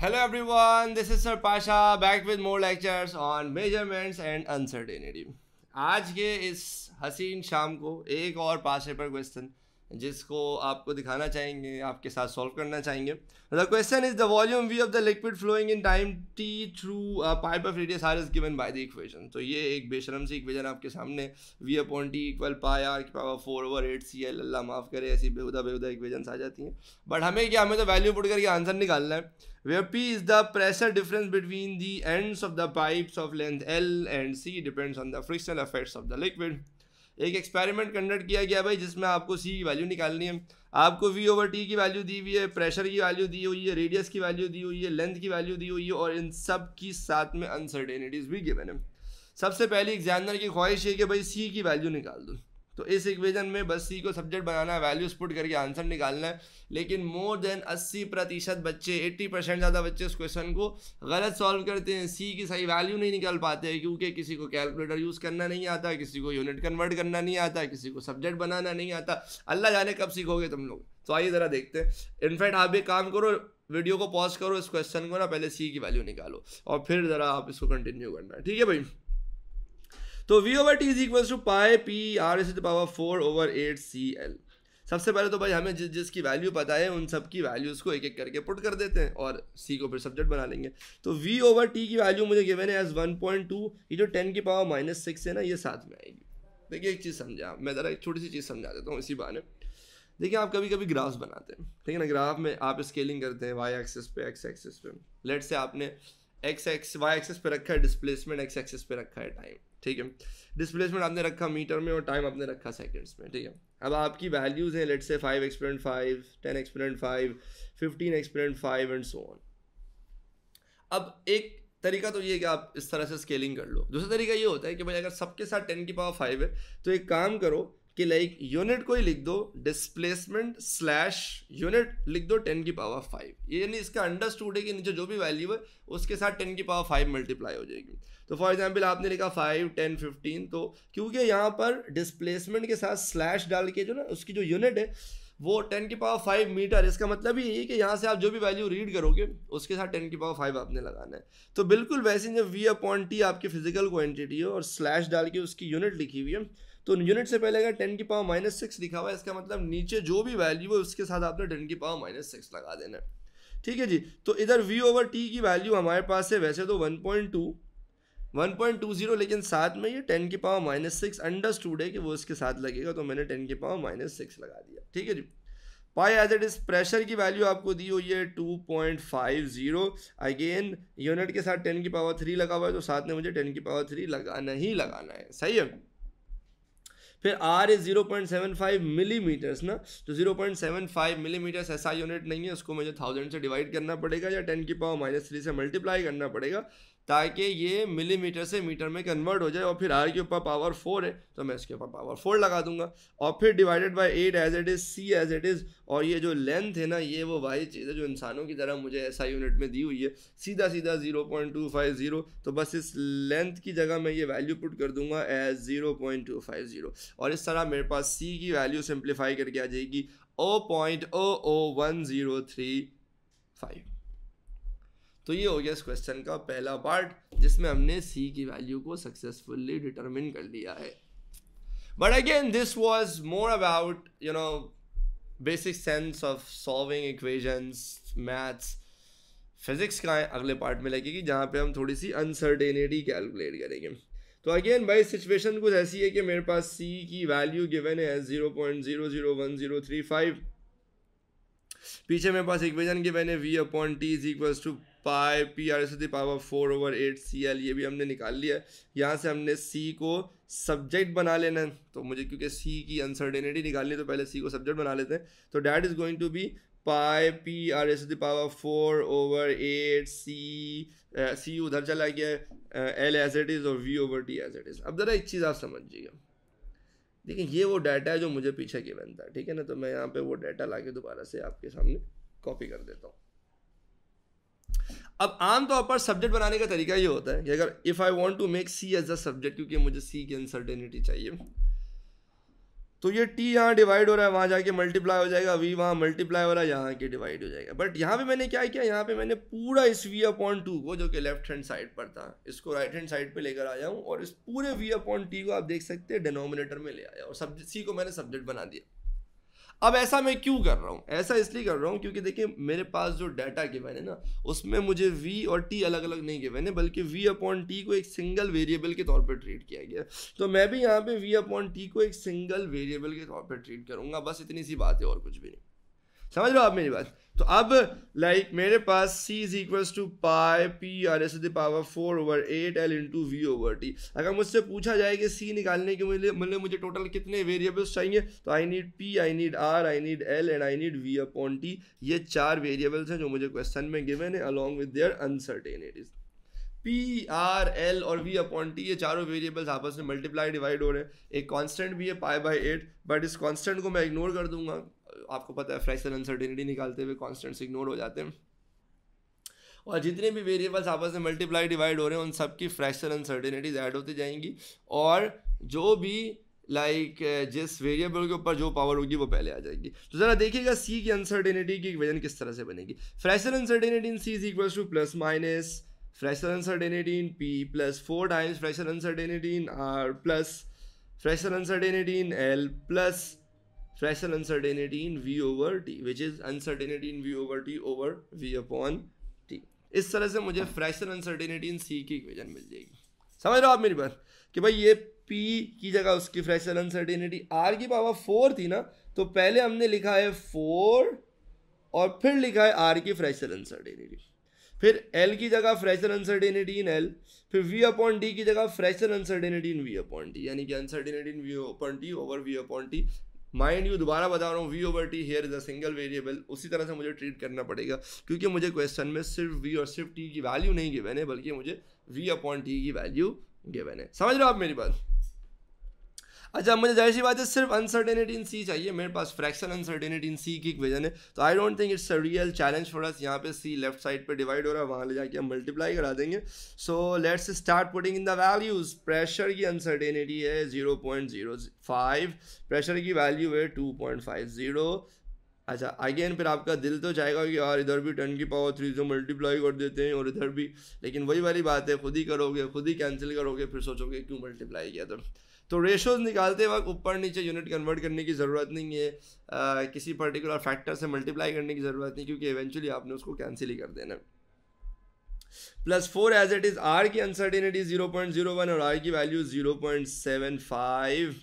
Hello everyone, this is Sir Pasha back with more lectures on measurements and uncertainty. आज के इस हसीन शाम को एक और पास पेपर क्वेश्चन जिसको आपको दिखाना चाहेंगे, आपके साथ सॉल्व करना चाहेंगे. The question is the volume V of the liquid flowing in time t through a pipe of radius r is given by the equation. तो ये एक बेशरम सी इक्वेशन आपके सामने V upon t equal pi r की power 4 over 8 CL. अल्लाह माफ़ करे, ऐसी बेहुदा इक्वेशंस आ जाती हैं. बट हमें क्या, हमें तो वैल्यू पुट करके आंसर निकालना है. Where P is the pressure difference between the ends of the pipes of length L and C depends on the frictional effects of the liquid. एक एक्सपेरिमेंट कंडक्ट किया गया भाई, जिसमें आपको C की वैल्यू निकालनी है. आपको V ओवर T की वैल्यू दी हुई है, प्रेशर की वैल्यू दी हुई है, रेडियस की वैल्यू दी हुई है, लेंथ की वैल्यू दी हुई है, और इन सब की साथ में अनसर्टेनिटीज भी गिवन है. सबसे पहले एग्जामिनर की ख्वाहिश है कि भाई C की वैल्यू निकाल दो. तो इस इक्वेशन में बस C को सब्जेक्ट बनाना है, वैल्यूज पुट करके आंसर निकालना है. लेकिन मोर देन 80% बच्चे, 80% ज़्यादा बच्चे इस क्वेश्चन को गलत सॉल्व करते हैं. C की सही वैल्यू नहीं निकाल पाते हैं क्योंकि किसी को कैलकुलेटर यूज़ करना नहीं आता, किसी को यूनिट कन्वर्ट करना नहीं आता, किसी को सब्जेक्ट बनाना नहीं आता. अल्लाह जाने कब सीखोगे तुम लोग. तो आइए ज़रा देखते हैं. इनफैक्ट आप एक काम करो, वीडियो को पॉज करो, इस क्वेश्चन को ना पहले C की वैल्यू निकालो और फिर ज़रा आप इसको कंटिन्यू करना है. ठीक है भाई. तो V over T is equal to pi P R is the power 4 over 8 CL. सबसे पहले तो भाई हमें जिसकी वैल्यू पता है उन सब की वैल्यूज़ को एक एक करके पुट कर देते हैं और C को फिर सब्जेक्ट बना लेंगे. तो V ओवर T की वैल्यू मुझे गिवन है एज 1.2. ये जो 10 की पावर -6 है ना, ये साथ में आएगी. देखिए एक चीज़ समझा, मैं ज़रा एक छोटी सी चीज़ समझा देता हूँ इसी बहाने. देखिए आप कभी कभी ग्राफ्स बनाते हैं, ठीक है ना. ग्राफ में आप स्केलिंग करते हैं वाई एक्सिस पे, एक्स एक्सिस पे. लेट से आपने वाई एक्सिस पे रखा है डिस्प्लेसमेंट, एक्स एक्सिस पे रखा है टाइम. ठीक है, डिस्प्लेसमेंट आपने रखा मीटर में और टाइम आपने रखा सेकंड्स में. ठीक है, अब आपकी वैल्यूज़ हैं लेट से 5 exponent 5, 10 exponent 5, 15 exponent 5 and so on. अब एक तरीका तो ये है कि आप इस तरह से स्केलिंग कर लो. दूसरा तरीका ये होता है कि भाई अगर सबके साथ 10 की पावर 5 है तो एक काम करो कि लाइक यूनिट को ही लिख दो, डिस्प्लेसमेंट स्लैश यूनिट लिख दो 10 की पावर 5. ये यानी इसका अंडरस्टूड है कि नीचे जो भी वैल्यू है उसके साथ 10 की पावर 5 मल्टीप्लाई हो जाएगी. तो फॉर एग्जांपल आपने लिखा 5, 10, 15. तो क्योंकि यहाँ पर डिस्प्लेसमेंट के साथ स्लैश डाल के जो ना उसकी जो यूनिट है वो 10 की पावर 5 मीटर. इसका मतलब ही है कि यहाँ से आप जो भी वैल्यू रीड करोगे उसके साथ 10 की पावर 5 आपने लगाना है. तो बिल्कुल वैसे जब V अपॉन T आपकी फिजिकल क्वांटिटी है और स्लैश डाल के उसकी यूनिट लिखी हुई है, तो यूनिट से पहले अगर 10 की पावर -6 लिखा हुआ है, इसका मतलब नीचे जो भी वैल्यू है उसके साथ आपने 10 की पावर -6 लगा देना है. ठीक है जी. तो इधर V ओवर T की वैल्यू हमारे पास है वैसे तो 1.20, लेकिन साथ में ये 10 की पावर -6 अंडरस्टूड है कि वो इसके साथ लगेगा, तो मैंने 10 की पावर -6 लगा दिया. ठीक है जी. पाई एज इट इज प्रेशर की वैल्यू आपको दी हुई है 2.50. अगेन यूनिट के साथ 10 की पावर 3 लगा हुआ है, तो साथ में मुझे 10 की पावर 3 लगाना ही लगाना है. सही है. फिर R इज 0.75 मिलीमीटर्स ना, तो 0.75 मिलीमीटर्स ऐसा यूनिट नहीं है, उसको मुझे 1000 से डिवाइड करना पड़ेगा या 10 की पावर -3 से मल्टीप्लाई करना पड़ेगा ताकि ये मिलीमीटर से मीटर में कन्वर्ट हो जाए. और फिर R के ऊपर पावर 4 है तो मैं इसके ऊपर पावर 4 लगा दूंगा और फिर divided by 8 as it is, C as it is. और ये जो लेंथ है ना, ये वो वाही चीज़ है जो इंसानों की तरह मुझे ऐसा यूनिट में दी हुई है, सीधा 0.250. तो बस इस लेंथ की जगह मैं ये वैल्यू पुट कर दूंगा एज 0.250 और इस तरह मेरे पास C की वैल्यू सिंप्लीफाई करके आ जाएगी 0.001035. तो ये हो गया इस क्वेश्चन का पहला पार्ट जिसमें हमने C की वैल्यू को सक्सेसफुली डिटरमिन कर लिया है. But again this was more about basic sense of solving equations, maths. Physics का अगले पार्ट में लगेगी जहाँ पे हम थोड़ी सी अनसर्टेनिटी कैलकुलेट करेंगे. तो अगेन भाई सिचुएशन कुछ ऐसी है कि मेरे पास C की वैल्यू गिवन है 0.001035. पीछे मेरे पास इक्वेशन गिवन है V upon T is equal to pi P R to the power 4 over 8 CL. ये भी हमने निकाल लिया है. यहाँ से हमने C को सब्जेक्ट बना लेना है. तो मुझे क्योंकि C की अनसर्टेनिटी निकालनी है तो पहले C को सब्जेक्ट बना लेते हैं. तो that is going to be pi P R to the power 4 over 8 C उधर चला गया है, L एज इट इज़ और V over T as it is. अब ज़रा एक चीज़ आप समझिएगा. देखिए ये वो डाटा है जो मुझे पीछे गिवन था, ठीक है ना. तो मैं यहाँ पे वो डाटा लाके दोबारा से आपके सामने कॉपी कर देता हूँ. अब आमतौर पर सब्जेक्ट बनाने का तरीका ये होता है कि अगर if I want to make C as a subject, क्योंकि मुझे C की अनसर्टेनिटी चाहिए, तो ये टी यहाँ डिवाइड हो रहा है, वहाँ जाके मल्टीप्लाई हो जाएगा, वी वहाँ मल्टीप्लाई हो रहा है, यहाँ के डिवाइड हो जाएगा। बट यहाँ पे मैंने क्या किया, यहाँ पे मैंने पूरा इस v अपॉन टू को जो कि लेफ्ट हैंड साइड पर था, इसको राइट हैंड साइड पे लेकर आया हूँ और इस पूरे v अपॉन टी को आप देख सकते हैं डिनोमिनेटर में ले आया और सब्जेक्ट सी को मैंने सब्जेक्ट बना दिया। अब ऐसा मैं क्यों कर रहा हूँ, ऐसा इसलिए कर रहा हूँ क्योंकि देखिए मेरे पास जो डाटा गिवन है ना उसमें मुझे v और t अलग अलग नहीं गिवन है, बल्कि v अपॉन टी को एक सिंगल वेरिएबल के तौर पर ट्रीट किया गया। तो मैं भी यहाँ पे v अपॉन टी को एक सिंगल वेरिएबल के तौर पर ट्रीट करूँगा, बस इतनी सी बात है और कुछ भी नहीं। समझ रहे हो आप मेरी बात? तो अब लाइक मेरे पास c is equals to pi P R S the power 4 over 8 L into V over T. अगर मुझसे पूछा जाए कि c निकालने के लिए मुझे टोटल कितने वेरिएबल्स चाहिए, तो I need p, I need r, I need l and I need v upon t। ये 4 वेरिएबल्स हैं जो मुझे क्वेश्चन में गिवन है along with their uncertainties. P, R, L और V अपॉन टी, ये चारों वेरिएबल्स आपस में मल्टीप्लाई डिवाइड हो रहे हैं। एक कांस्टेंट भी है पाई बाई 8, बट इस कांस्टेंट को मैं इग्नोर कर दूंगा। आपको पता है फ्रैक्शनल अनसर्टेनिटी निकालते हुए कांस्टेंट्स इग्नोर हो जाते हैं। और जितने भी वेरिएबल्स आपस में मल्टीप्लाई डिवाइड हो रहे हैं उन सब की फ्रैक्शनल अनसर्टेनिटीज ऐड होती जाएंगी और जो भी जिस वेरिएबल के ऊपर जो पावर होगी वो पहले आ जाएगी। तो जरा देखिएगा सी की अनसर्टेनिटी की इक्वेशन किस तरह से बनेगी। Fractional uncertainty in C is equals to plus minus fractional uncertainty in P plus 4 times fractional uncertainty in R plus fractional uncertainty in L plus fractional uncertainty in V over T, which is uncertainty in V over T over V upon T। इस तरह से मुझे fractional uncertainty in C की equation मिल जाएगी। समझ रहे हो आप मेरी बात कि भाई ये P की जगह उसकी fractional uncertainty R की पावर 4 थी ना, तो पहले हमने लिखा है 4 और फिर लिखा है R की fractional uncertainty, फिर L की जगह फ्रैक्शनल अनसर्टेनिटी इन L, फिर V अपॉन T की जगह फ्रैक्शनल अनसर्टेनिटी इन V अपॉन T, यानी कि uncertainty in V upon T over V upon T। Mind you दोबारा बता रहा हूँ, V over T here is a single variable, उसी तरह से मुझे ट्रीट करना पड़ेगा क्योंकि मुझे क्वेश्चन में सिर्फ V और सिर्फ T की वैल्यू नहीं गिवन है, बल्कि मुझे V अपॉन T की वैल्यू गिवन है। समझ रहे हो आप मेरी बात? अच्छा, मुझे जाहिर सी बात है सिर्फ अनसर्टेनिटी इन सी चाहिए, मेरे पास फ्रैक्शनल अनसर्टेनिटी इन सी की इक्वेशन है, तो I don't think it's a real challenge for us. यहाँ पे सी लेफ्ट साइड पे डिवाइड हो रहा है, वहाँ ले जाके हम मल्टीप्लाई करा देंगे। So let's start putting in the values. Pressure की अनसर्टेनिटी है 0.05, प्रेशर की वैल्यू है 2.50। अच्छा, अगेन फिर आपका दिल तो चाहेगा कि यार इधर भी 10 की पावर 3 से मल्टीप्लाई कर देते हैं और इधर भी, लेकिन वही वाली बात है, खुद ही करोगे, खुद ही कैंसिल करोगे, फिर सोचोगे क्यों मल्टीप्लाई किया था। तो रेशोज निकालते वक्त ऊपर नीचे यूनिट कन्वर्ट करने की ज़रूरत नहीं है, किसी पर्टिकुलर फैक्टर से मल्टीप्लाई करने की ज़रूरत नहीं, क्योंकि इवेंचुअली आपने उसको कैंसिल ही कर देना। +4 एज इट इज़। आर की अनसर्टेनिटी 0.01 और आर की वैल्यू 0.75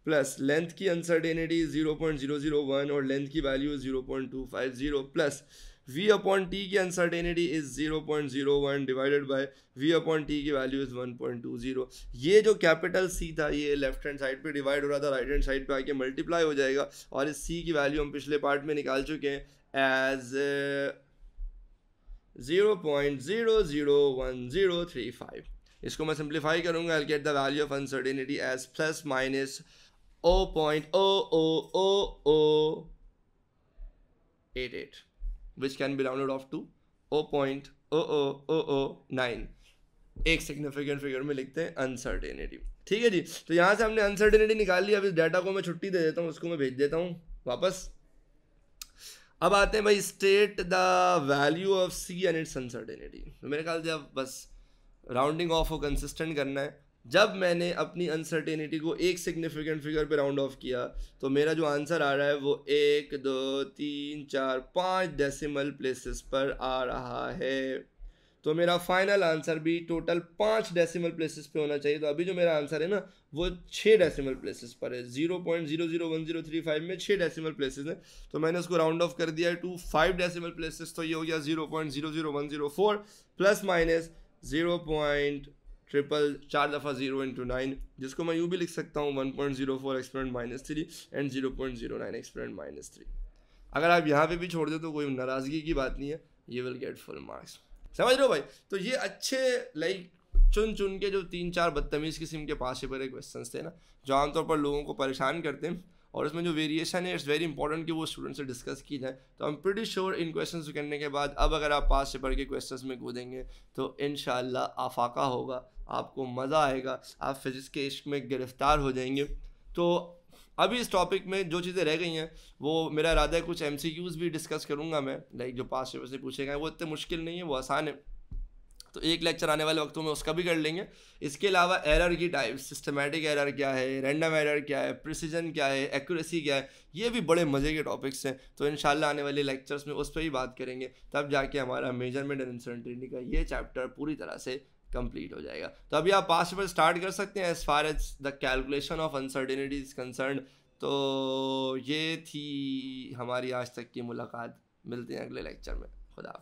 प्लस लेंथ की अनसर्टेनिटी 0.001 और लेंथ की value 0.250 plus V upon T की uncertainty is 0.01 divided by V upon T की वैल्यू इज 1.20। ये जो कैपिटल C था ये लेफ्ट हैंड साइड पे डिवाइड हो रहा था, राइट हैंड साइड पे आके मल्टीप्लाई हो जाएगा और इस C की वैल्यू हम पिछले पार्ट में निकाल चुके हैं एज 0.001035। इसको मैं सिंप्लीफाई करूंगा, I get the value of uncertainty as plus minus 0.00088 which can be rounded off to 0.00009। एक सिग्निफिकेंट फिगर में लिखते हैं अनसर्टेनिटी। ठीक है जी, तो यहाँ से हमने अनसर्टेनिटी निकाल ली। अब इस डाटा को मैं छुट्टी दे देता हूँ, उसको मैं भेज देता हूँ वापस। अब आते हैं भाई, state the value of C and its uncertainty. तो मेरे ख्याल से अब बस राउंडिंग ऑफ को कंसिस्टेंट करना है। जब मैंने अपनी अनसर्टेनिटी को एक सिग्निफिकेंट फिगर पे राउंड ऑफ किया तो मेरा जो आंसर आ रहा है वो 1 2 3 4 5 डेसिमल प्लेसेस पर आ रहा है। तो मेरा फाइनल आंसर भी टोटल 5 डेसिमल प्लेसेस पे होना चाहिए। तो अभी जो मेरा आंसर है ना वो 6 डेसिमल प्लेसेस पर है। 0.001035 में 6 डेसिमल प्लेसेस हैं, तो मैंने उसको राउंड ऑफ कर दिया है टू 5 डेसिमल प्लेसेस। तो ये हो गया 0.00104 प्लस माइनस 0.000 4 दफ़ा 0 × 9, जिसको मैं यूँ भी लिख सकता हूँ 1.04 एक्सपोनेंट -3 एंड 0.09 एक्सपोनेंट -3। अगर आप यहाँ पे भी छोड़ दे तो कोई नाराज़गी की बात नहीं है, ये विल गेट फुल मार्क्स। समझ रहे हो भाई? तो ये अच्छे चुन चुन के जो 3-4 बदतमीज़ किस्म के पास पेपर क्वेश्चन थे ना, जो आमतौर पर लोगों को परेशान करते हैं, और उसमें जो वेरिएशन है इट्स वेरी इंपॉर्टेंट कि वो स्टूडेंट से डिस्कस की जाए। तो I am pretty sure in questions करने के बाद अब अगर आप पास पेपर के क्वेश्चंस में कूदेंगे तो इंशाल्लाह आफाका होगा, आपको मज़ा आएगा, आप फिजिक्स के इश्क में गिरफ्तार हो जाएंगे। तो अभी इस टॉपिक में जो चीज़ें रह गई हैं वो मेरा इरादा है कुछ MCQs भी डिस्कस करूँगा मैं, लाइक जो पास्ट पेपर से पूछे गए वो इतने मुश्किल नहीं है, वो आसान है, तो एक लेक्चर आने वाले वक्तों में उसका भी कर लेंगे। इसके अलावा एरर की टाइप, सिस्टमैटिक एरर क्या है, रैंडम एरर क्या है, प्रिसीजन क्या है, एक्यूरेसी क्या है, ये भी बड़े मज़े के टॉपिक्स हैं, तो इंशाल्लाह आने वाले लेक्चर्स में उस पर ही बात करेंगे, तब जाके हमारा मेजरमेंट एंड अनसर्टेनिटी का ये चैप्टर पूरी तरह से कंप्लीट हो जाएगा। तो अभी आप पास्ट पेपर स्टार्ट कर सकते हैं as far as the calculation of uncertainty is concern. तो ये थी हमारी आज तक की मुलाकात, मिलते हैं अगले लेक्चर में।